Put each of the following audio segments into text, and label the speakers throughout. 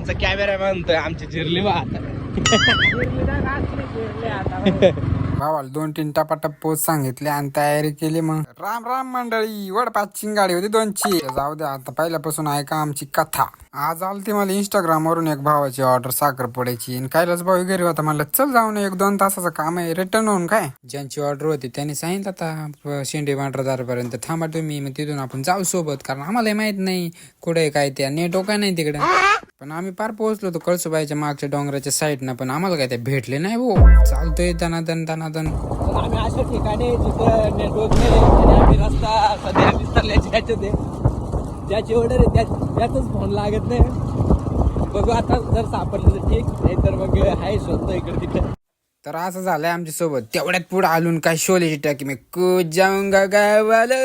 Speaker 1: आमचा कॅमेरा म्हणतोय आमची जिरली बा आता.
Speaker 2: भावाला 2-3 टपाटप पोच सांगितले आणि तयारी केली. मग राम राम मंडळी. वडपाचची गाडी होती 2ची. जाऊ द्या, आता पहिल्यापासून ऐका आमची कथा. आज आलती मला इंस्टाग्राम वरून एक भावाची ऑर्डर साखरपुड्याची. कैलास भाऊ घरी होता. म्हणलं चल जाऊन 1-2 तासाचं काम आहे, रिटर्न होऊन काय. ज्यांची ऑर्डर होती त्यांनी सांगितलं आता शेंडी पर्यंत थांबा तुम्ही, मग तिथून आपण जाऊ सोबत. कारण आम्हाला माहित नाही कुठे काय त्या नेट काय नाही तिकडे. पण आम्ही पार पोहोचलो होतो कळसुबाईच्या मागच्या डोंगराच्या साईडनं. पण आम्हाला काय ते भेटले नाही भाऊ. चालतोय दनादन.
Speaker 1: आम्ही अशा ठिकाणी जिथं नेटवर्क नाही आणि आम्ही रस्ता सध्या विसरल्याची ह्याच्यात आहे. ज्याची ऑर्डर आहे त्यातच फोन लागत नाही. बघू आता जर सापडलं तर ठीक, नाही तर मग हाय शोधतो इकडे तिकडे.
Speaker 2: तर असं झालंय आमच्या सोबत. तेवढ्यात पुढे आलून काय शोलेची टाकी मी कूद जाऊंगा गावाला.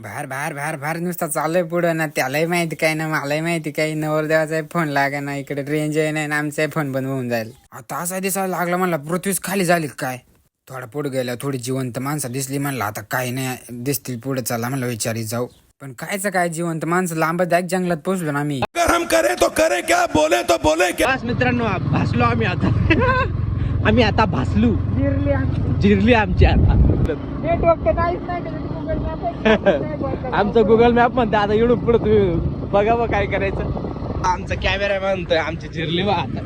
Speaker 2: भार नुसता चालय पुढं ना. त्यालाही माहिती काय ना मलाही माहिती काय. नवरदेवाचा फोन लागा ना, इकडे रेंज आहे नाही ना, आमचा फोन बंद होऊन जाईल. आता असा दिसायला लागला म्हणला पृथ्वीच खाली झाली काय. थोडा पुढे गेला, थोडी जिवंत माणसं दिसली. म्हणलं आता काही नाही दिसतील पुढे, चला म्हणलं विचारी जाऊ. पण कायचं काय जिवंत माणसं लांब जंगलात पोहोचलो ना आम्ही.
Speaker 3: हम करे तो करे क्या, बोले तो बोले क्या.
Speaker 1: बस मित्रांनो, भासलो आम्ही आता. आम्ही आता भासलू. जिरली आमची आता. आमचं गुगल मॅप म्हणते आता एवढं पुढे तुम्ही बघा बा काय करायचं. आमचा कॅमेरा म्हणतोय आमची जिरली बा आता.